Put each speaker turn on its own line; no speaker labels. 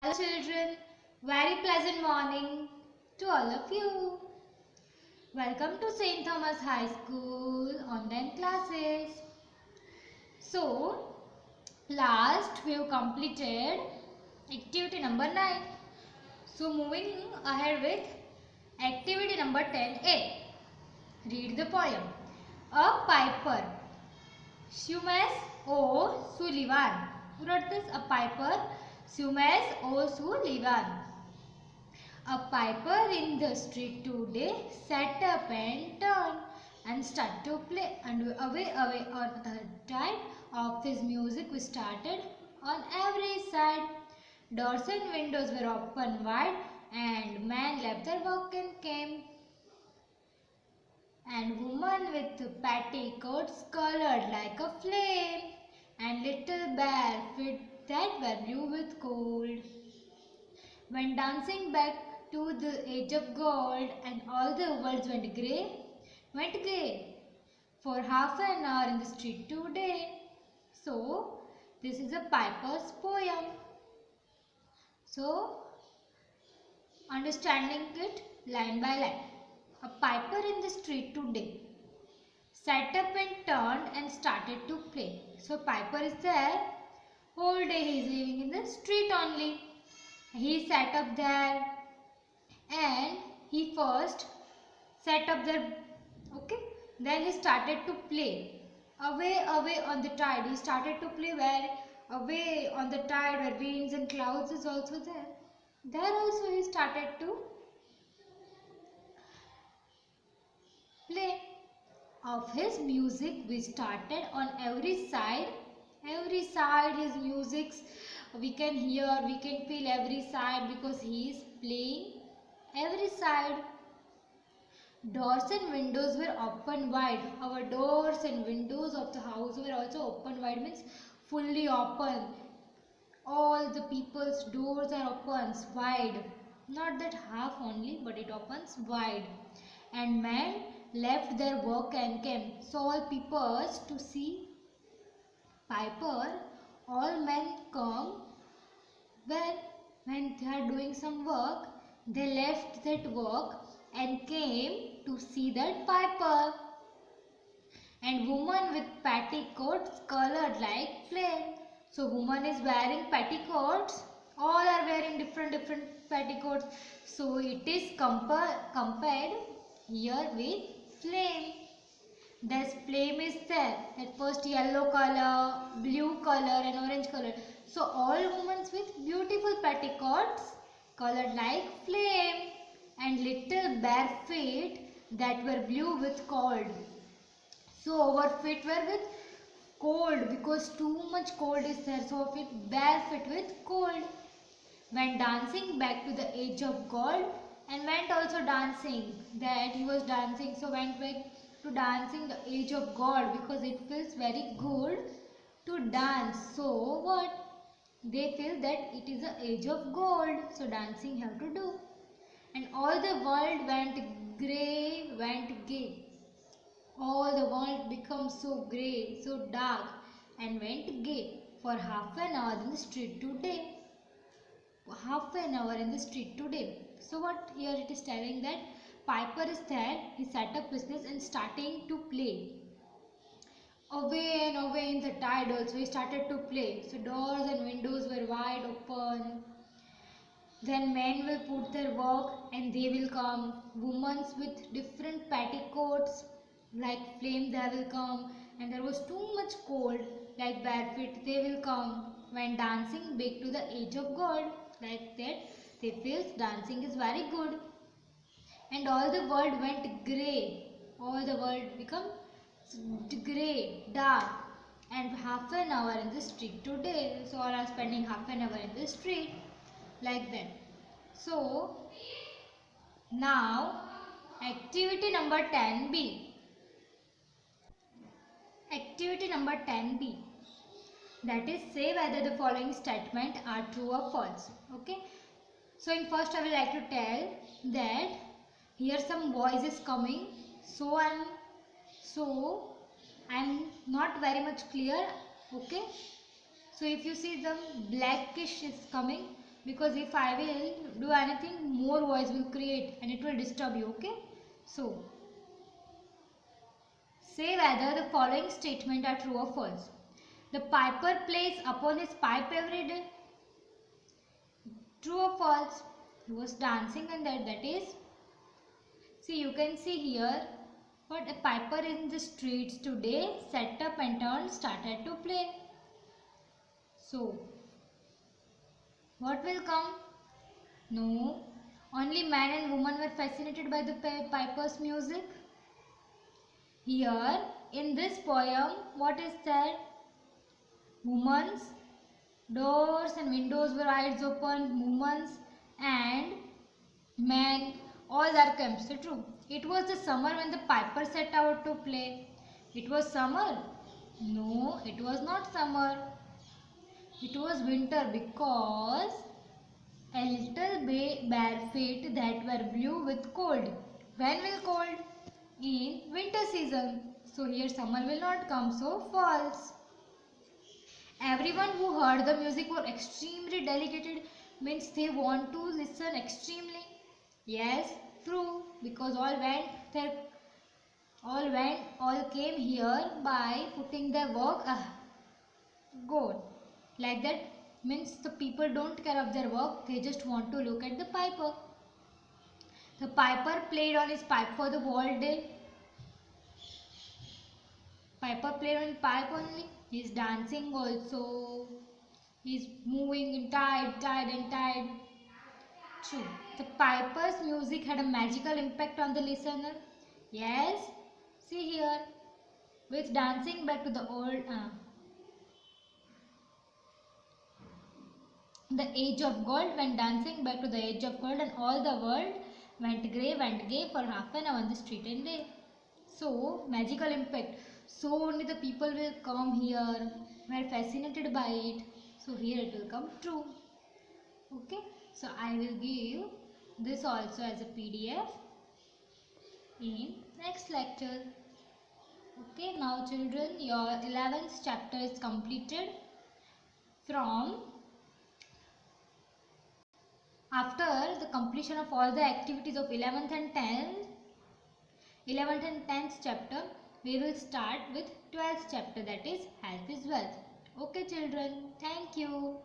Hello children, very pleasant morning to all of you. Welcome to St. Thomas High School online classes. So, last we have completed activity number 9. So, moving ahead with activity number 10A. Read the poem. A Piper. Shumas O. Sullivan. Who wrote this? A Piper. Shumas O. Sullivan. A piper in the street today sat up and turned and started to play, and away on the tide of his music we started on every side. Doors and windows were open wide, and man left their work and came, and woman with petticoats colored like a flame, and little bare feet that were blue with cold went dancing back to the age of gold, and all the worlds went grey for half an hour in the street today. So, this is a piper's poem. So, understanding it line by line. A piper in the street today sat up and turned and started to play. So, piper is there. Whole day he is living in the street only. He sat up there and he first sat up there, okay, then he started to play away on the tide. He started to play where away on the tide where winds and clouds is also there also he started to play. Of his music we started on every side his musics we can hear, we can feel every side because he is playing every side. Doors and windows were open wide. Our doors and windows of the house were also open wide, means fully open. All the people's doors are open wide. Not that half only, but it opens wide. And men left their work and came. So all people to see Piper, all men come when they are doing some work, they left that work and came to see that piper. And woman with petticoats colored like flame. So woman is wearing petticoats. All are wearing different petticoats. So it is compared here with flame. This flame is there. At first yellow color, blue color and orange color. So all women with beautiful petticoats colored like flame, and little bare feet that were blue with cold. So our feet were with cold because too much cold is there. So our feet bare feet with cold. Went dancing back to the age of gold, and went also dancing. That he was dancing, so went back to dancing the age of gold because it feels very good to dance. So what? They feel that it is the age of gold. So dancing have to do. And all the world went grey, went gay. All the world became so grey, so dark, and went gay for half an hour in the street today. Half an hour in the street today. So what here it is telling that Piper is there, he set up business and starting to play. Away and away in the tide also he started to play. So doors and windows were wide open. Then men will put their work and they will come. Women with different petticoats like flame they will come. And there was too much cold like bare feet they will come. When dancing back to the age of gold, like that they feel dancing is very good. And all the world went grey. All the world become grey, dark, and half an hour in the street today. So all are spending half an hour in the street like that. So now activity number 10B. Activity number 10B, that is say whether the following statement are true or false. Okay. So in first I will like to tell that here some voice is coming. So I'm not very much clear. Okay. So if you see the blackish is coming, because if I will do anything, more voice will create and it will disturb you. Okay, so say whether the following statement are true or false. The piper plays upon his pipe every day. True or false? He was dancing and that is. See, you can see here what a piper in the streets today set up and turned started to play. So, what will come? No. Only man and woman were fascinated by the piper's music. Here, in this poem, what is there? Women's doors and windows were eyes open. Women's and men, all are came. So true. It was the summer when the piper set out to play. It was summer? No, it was not summer. It was winter because a little bare feet that were blue with cold. When will cold? In winter season. So here summer will not come, so false. Everyone who heard the music were extremely delighted, means they want to listen extremely. Yes, true, because all came here by putting their work good. Like that means the people don't care of their work, they just want to look at the piper. The piper played on his pipe for the whole day. Piper played on his pipe only. He is dancing also. He is moving in tide and tide. True. The piper's music had a magical impact on the listener. Yes. See here. With dancing back to the the age of gold, when dancing back to the age of gold, and all the world went gay for half an hour on the street and day. So magical impact. So only the people will come here, were fascinated by it. So here it will come true. Okay. So I will give this also as a PDF in next lecture. Okay. Now children, your 11th chapter is completed. From after the completion of all the activities of 11th and 10th chapter, we will start with 12th chapter, that is health is wealth. Okay children, thank you.